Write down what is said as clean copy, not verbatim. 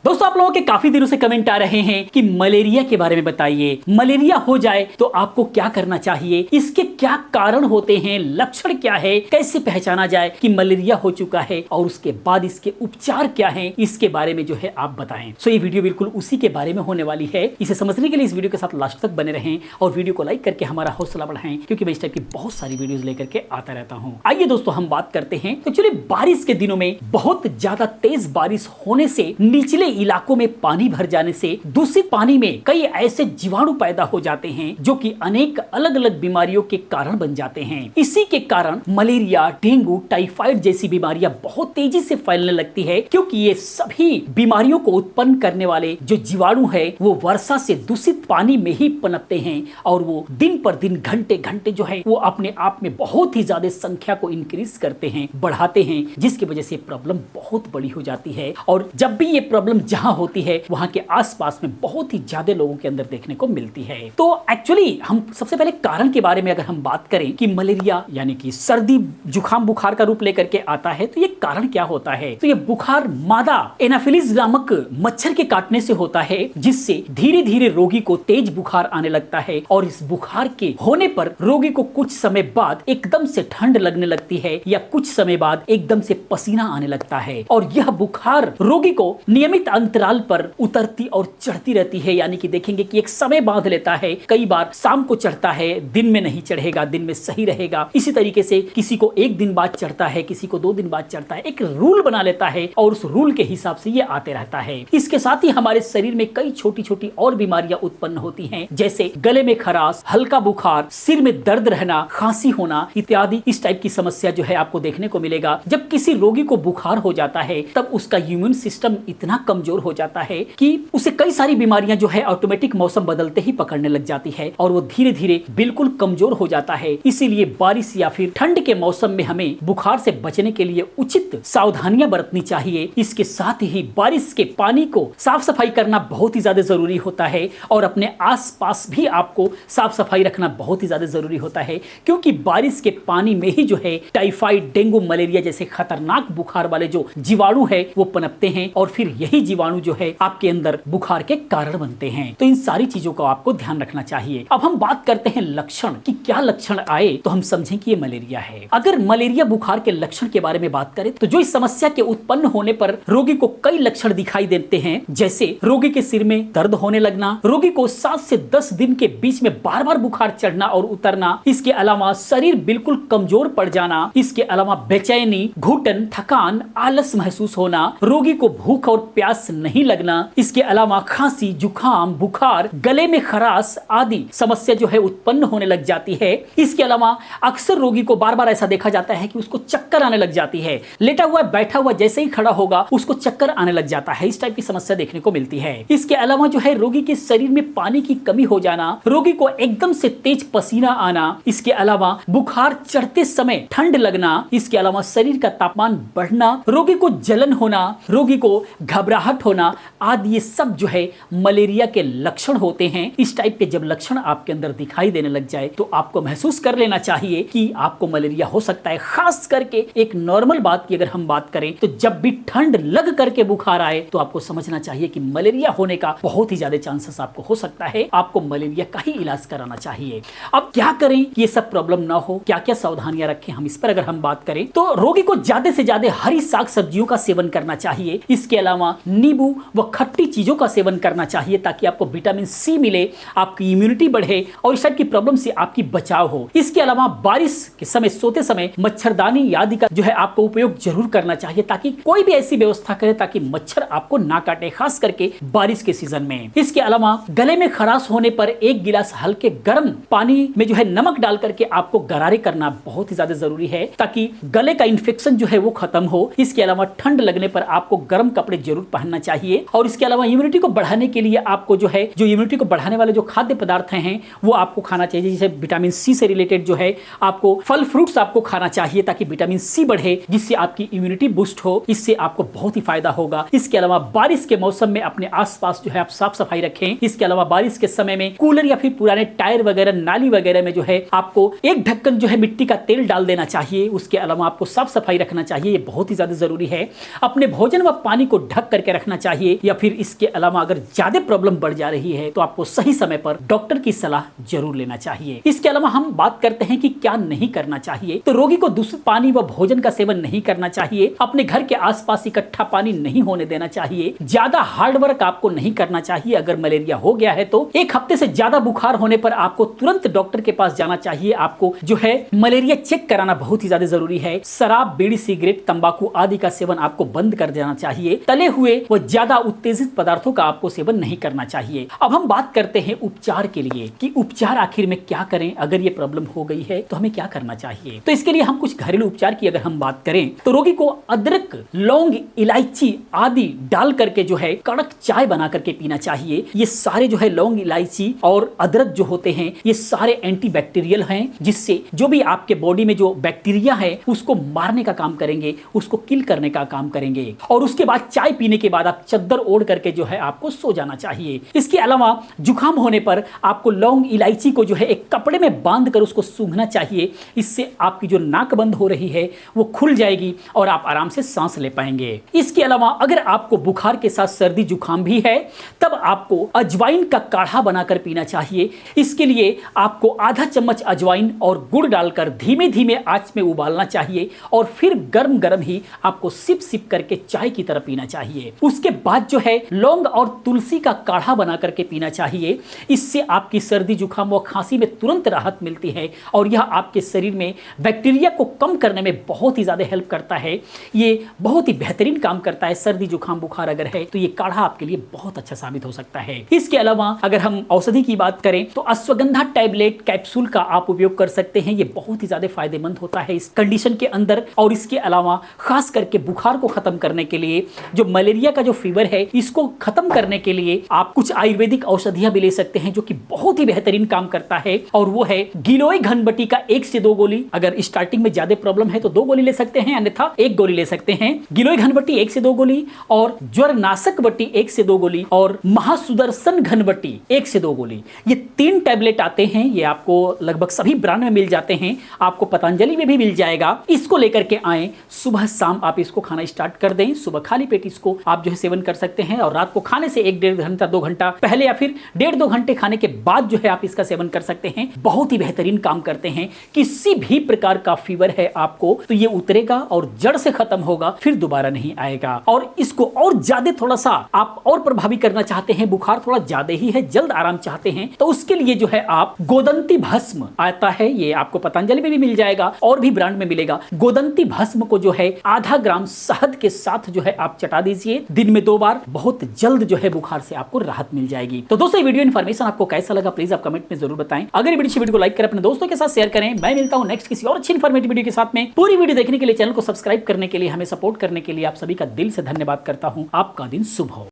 दोस्तों, आप लोगों के काफी दिनों से कमेंट आ रहे हैं कि मलेरिया के बारे में बताइए। मलेरिया हो जाए तो आपको क्या करना चाहिए, इसके क्या कारण होते हैं, लक्षण क्या है, कैसे पहचाना जाए कि मलेरिया हो चुका है और उसके बाद इसके उपचार क्या हैं, इसके बारे में जो है आप बताएं। सो ये वीडियो बिल्कुल उसी के बारे में होने वाली है। इसे समझने के लिए इस वीडियो के साथ लास्ट तक बने रहें और वीडियो को लाइक करके हमारा हौसला बढ़ाएं, क्योंकि मैं इस टाइप की बहुत सारी वीडियोस लेकर के आता रहता हूँ। आइए दोस्तों, हम बात करते हैं। एक्चुअली बारिश के दिनों में बहुत ज्यादा तेज बारिश होने से, निचले इलाकों में पानी भर जाने से दूषित पानी में कई ऐसे जीवाणु पैदा हो जाते हैं जो कि अनेक अलग अलग बीमारियों के कारण बन जाते हैं। इसी के कारण मलेरिया, डेंगू, टाइफाइड जैसी बीमारियां बहुत तेजी से फैलने लगती है, क्योंकि ये सभी बीमारियों को उत्पन्न करने वाले जो जीवाणु है वो वर्षा से दूषित पानी में ही पनपते हैं और वो दिन पर दिन, घंटे घंटे जो है वो अपने आप में बहुत ही ज्यादा संख्या को इंक्रीज करते हैं, बढ़ाते हैं, जिसकी वजह से प्रॉब्लम बहुत बड़ी हो जाती है। और जब भी ये प्रॉब्लम जहां होती है वहां के आसपास में बहुत ही ज्यादा लोगों के अंदर देखने को मिलती है। तो एक्चुअली हम सबसे पहले कारण के बारे में अगर हम बात करें कि मलेरिया यानी कि सर्दी, जुकाम, बुखार का रूप लेकर के आता है, तो ये कारण क्या होता है? तो ये बुखार मादा एनाफिलिस नामक मच्छर के काटने से होता है, जिससे धीरे धीरे रोगी को तेज बुखार आने लगता है और इस बुखार के होने पर रोगी को कुछ समय बाद एकदम से ठंड लगने लगती है या कुछ समय बाद एकदम से पसीना आने लगता है। और यह बुखार रोगी को नियमित अंतराल पर उतरती और चढ़ती रहती है, यानी कि देखेंगे कि एक समय बांध लेता है। कई बार शाम को चढ़ता है, दिन में नहीं चढ़ेगा, दिन में सही रहेगा। इसी तरीके से किसी को एक दिन बाद चढ़ता है, किसी को 2 दिन बाद चढ़ता है। एक रूल बना लेता है और उस रूल के हिसाब से ये आते रहता है। इसके साथ ही हमारे शरीर में कई छोटी छोटी और बीमारियां उत्पन्न होती हैं, जैसे गले में खराश, हल्का बुखार, सिर में दर्द रहना, खांसी होना इत्यादि। इस टाइप की समस्या जो है आपको देखने को मिलेगा। जब किसी रोगी को बुखार हो जाता है तब उसका इम्यून सिस्टम इतना कमजोर हो जाता है कि उसे कई सारी बीमारियां जो है ऑटोमेटिक मौसम बदलते ही पकड़ने लग जाती है और वो धीरे धीरे बिल्कुल कमजोर हो जाता है। इसीलिए बारिश या फिर ठंड के मौसम में हमें बुखार से बचने के लिए उचित सावधानियां बरतनी चाहिए। इसके साथ ही बारिश के पानी को साफ सफाई करना बहुत ही ज्यादा जरूरी होता है और अपने आसपास भी आपको साफ सफाई रखना बहुत ही ज्यादा जरूरी होता है, क्योंकि बारिश के पानी में ही जो है टाइफाइड, डेंगू, मलेरिया जैसे खतरनाक बुखार वाले जो जीवाणु है वो पनपते हैं और फिर यही जीवाणु जो है आपके अंदर बुखार के कारण बनते हैं। तो इन सारी चीजों का आपको ध्यान रखना चाहिए। अब हम बात करते हैं लक्षण कि क्या लक्षण आए तो हम समझें कि ये मलेरिया है। अगर मलेरिया बुखार के लक्षण के बारे में बात करें तो जो इस समस्या के उत्पन्न होने पर रोगी को कई लक्षण दिखाई देते हैं, जैसे रोगी के सिर में दर्द होने लगना, रोगी को 7 से 10 दिन के बीच में बार बार बुखार चढ़ना और उतरना, इसके अलावा शरीर बिल्कुल कमजोर पड़ जाना, इसके अलावा बेचैनी, घुटन, थकान, आलस महसूस होना, रोगी को भूख और प्यास नहीं लगना, इसके अलावा खांसी, जुकाम, बुखार, गले में खराश आदि समस्या जो है उत्पन्न होने लग जाती है। इसके अलावा अक्सर रोगी को बार बार ऐसा देखा जाता है कि उसको चक्कर आने लग जाती है। लेटा हुआ, बैठा हुआ, जैसे ही खड़ा होगा उसको चक्कर आने लग जाता है। इस टाइप की समस्या देखने को मिलती है। इसके अलावा जो है रोगी के शरीर में पानी की कमी हो जाना, रोगी को एकदम से तेज पसीना आना, इसके अलावा बुखार चढ़ते समय ठंड लगना, इसके अलावा शरीर का तापमान बढ़ना, रोगी को जलन होना, रोगी को घबराहट होना आदि, ये सब जो है मलेरिया के लक्षण होते हैं। इस टाइप के जब लक्षण आपके अंदर दिखाई देने लग जाए तो आपको महसूस कर लेना चाहिए कि आपको मलेरिया हो सकता है। खास करके एक नॉर्मल बात की अगर हम बात करें तो जब भी ठंड लग करके बुखार आए तो आपको समझना चाहिए कि मलेरिया होने का बहुत ही ज्यादा चांसेस आपको हो सकता है। आपको मलेरिया का ही इलाज कराना चाहिए। अब क्या करें कि ये सब प्रॉब्लम ना हो, क्या क्या सावधानियां रखें, हम इस पर अगर हम बात करें तो रोगी को ज्यादा से ज्यादा हरी साग सब्जियों का सेवन करना चाहिए। इसके अलावा नींबू व खट्टी चीजों का सेवन करना चाहिए ताकि आपको विटामिन सी मिले, आपकी इम्यूनिटी बढ़े और इस टाइप की प्रॉब्लम से आपकी बचाव हो। इसके अलावा बारिश के समय, सोते समय मच्छरदानी आदि का जो है आपको उपयोग जरूर करना चाहिए, ताकि कोई भी ऐसी व्यवस्था करे ताकि मच्छर आपको ना काटे, खास करके बारिश के सीजन में। इसके अलावा गले में खराश होने पर 1 गिलास हल्के गर्म पानी में जो है नमक डाल करके आपको गरारे करना बहुत ही ज्यादा जरूरी है, ताकि गले का इन्फेक्शन जो है वो खत्म हो। इसके अलावा ठंड लगने पर आपको गर्म कपड़े जरूर पहनना चाहिए और इसके अलावा इम्यूनिटी को बढ़ाने के लिए आपको जो है इम्यूनिटी को बढ़ाने वाले जो खाद्य पदार्थ हैं वो आपको खाना चाहिए, जैसे विटामिन सी से रिलेटेड जो है आपको फल फ्रूट्स आपको खाना चाहिए ताकि विटामिन सी बढ़े, जिससे आपकी इम्यूनिटी बूस्ट हो। इससे आपको बहुत ही फायदा होगा। इसके अलावा बारिश के मौसम में अपने आसपास जो है आप साफ सफाई रखें। इसके अलावा बारिश के समय में कूलर या फिर पुराने टायर वगैरह, नाली वगैरह में जो है आपको एक ढक्कन जो है मिट्टी का तेल डाल देना चाहिए। उसके अलावा आपको साफ सफाई रखना चाहिए, ये बहुत ही ज्यादा जरूरी है। अपने भोजन व पानी को ढक करके करके रखना चाहिए, या फिर इसके अलावा अगर ज्यादा प्रॉब्लम बढ़ जा रही है तो आपको सही समय पर डॉक्टर की सलाह जरूर लेना चाहिए। इसके अलावा हम बात करते हैं कि क्या नहीं करना चाहिए। तो रोगी को दूषित पानी व भोजन का सेवन नहीं करना चाहिए, अपने घर के आसपास इकट्ठा पानी नहीं होने देना चाहिए, ज्यादा हार्ड वर्क आपको नहीं करना चाहिए। अगर मलेरिया हो गया है तो 1 हफ्ते से ज्यादा बुखार होने पर आपको तुरंत डॉक्टर के पास जाना चाहिए। आपको जो है मलेरिया चेक कराना बहुत ही ज्यादा जरूरी है। शराब, बीड़ी, सिगरेट, तंबाकू आदि का सेवन आपको बंद कर देना चाहिए। तले हुए व ज्यादा उत्तेजित पदार्थों का आपको सेवन नहीं करना चाहिए। अब हम बात करते हैं उपचार के लिए कि उपचार आखिर में क्या करें। अगर ये प्रॉब्लम हो गई है तो हमें क्या करना चाहिए। तो इसके लिए हम कुछ घरेलू उपचार की अगर हम बात करें तो रोगी को अदरक, लौंग, इलायची आदि डाल करके जो है कड़क चाय बना करके पीना चाहिए। ये सारे जो है लौंग, इलायची और अदरक जो होते हैं ये सारे एंटीबैक्टीरियल हैं, जिससे जो भी आपके बॉडी में जो बैक्टीरिया है उसको मारने का काम करेंगे, उसको किल करने का काम करेंगे। और उसके बाद चाय पीने के बाद आप चद्दर ओढ़ करके जो है आपको सो जाना चाहिए। इसके अलावा जुकाम होने पर आपको लौंग, इलायची को जो है एक कपड़े में बांध कर उसको सूंघना चाहिए। इससे आपकी जो नाक बंद हो रही है वो खुल जाएगी और आप आराम से सांस ले पाएंगे। इसके अलावा अगर आपको बुखार के साथ सर्दी जुकाम भी है तब आपको अजवाइन का काढ़ा बनाकर पीना चाहिए। इसके लिए आपको आधा चम्मच अजवाइन और गुड़ डालकर धीमे धीमे आंच में उबालना चाहिए और फिर गर्म गर्म ही आपको सिप सिप करके चाय की तरह पीना चाहिए। उसके बाद जो है लौंग और तुलसी का काढ़ा बना करके पीना चाहिए। इससे आपकी सर्दी जुकाम व खांसी में तुरंत राहत मिलती है और यह आपके शरीर में बैक्टीरिया को कम करने में बहुत ही ज्यादा हेल्प करता है। ये बहुत ही बेहतरीन काम करता है। सर्दी जुकाम बुखार अगर है तो ये काढ़ा आपके लिए बहुत अच्छा साबित हो सकता है। इसके अलावा अगर हम औषधि की बात करें तो अश्वगंधा टैबलेट कैप्सूल का आप उपयोग कर सकते हैं। ये बहुत ही ज्यादा फायदेमंद होता है इस कंडीशन के अंदर। और इसके अलावा खास करके बुखार को खत्म करने के लिए, जो मलेरिया का जो फीवर है इसको खत्म करने के लिए आप कुछ आयुर्वेदिक औषधियां भी ले सकते हैं जो कि बहुत ही बेहतरीन काम करता है। और वो है गिलोय घनबटी का 1 से 2 गोली। अगर स्टार्टिंग में ज्यादा प्रॉब्लम है तो 2 गोली ले सकते हैं, अन्यथा 1 गोली ले सकते हैं। गिलोय घनबटी 1 से 2 गोली और ज्वर नाशक बट्टी 1 से 2 गोली और महासुदर्शन घनबटी 1 से 2 गोली। ये 3 टैबलेट आते हैं। ये आपको लगभग सभी ब्रांड में मिल जाते हैं, आपको पतंजलि में भी मिल जाएगा। इसको लेकर के आए, सुबह शाम आप इसको खाना स्टार्ट कर दें। सुबह खाली पेट इसको आप जो है सेवन कर सकते हैं और रात को खाने से 1-1.5 घंटा 2 घंटा पहले या फिर 1.5-2 घंटे खाने के बाद जो है आप इसका सेवन कर सकते हैं। बहुत ही बेहतरीन काम करते हैं। किसी भी प्रकार का फीवर है आपको तो ये उतरेगा और जड़ से खत्म होगा, फिर दोबारा नहीं आएगा। और इसको और ज्यादा थोड़ा सा आप और प्रभावी करना चाहते हैं, बुखार थोड़ा ज्यादा ही है, जल्द आराम चाहते हैं, तो उसके लिए जो है आप गोदंती भस्म आता है, ये आपको पतंजलि में भी मिल जाएगा और भी ब्रांड में मिलेगा। गोदंती भस्म को जो है आधा ग्राम शहद के साथ जो है आप चटा दीजिए दिन में 2 बार। बहुत जल्द जो है बुखार से आपको राहत मिल जाएगी। तो दोस्तों, वीडियो इन्फॉर्मेशन आपको कैसा लगा प्लीज आप कमेंट में जरूर बताएं। अगर वीडियो को लाइक करें, अपने दोस्तों के साथ शेयर करें। मैं मिलता हूं नेक्स्ट किसी और अच्छी इन्फॉर्मेटिव वीडियो के साथ में। पूरी वीडियो देखने के लिए, चैनल को सब्सक्राइब करने के लिए, हमें सपोर्ट करने के लिए आप सभी का दिल से धन्यवाद करता हूं। आपका दिन शुभ हो।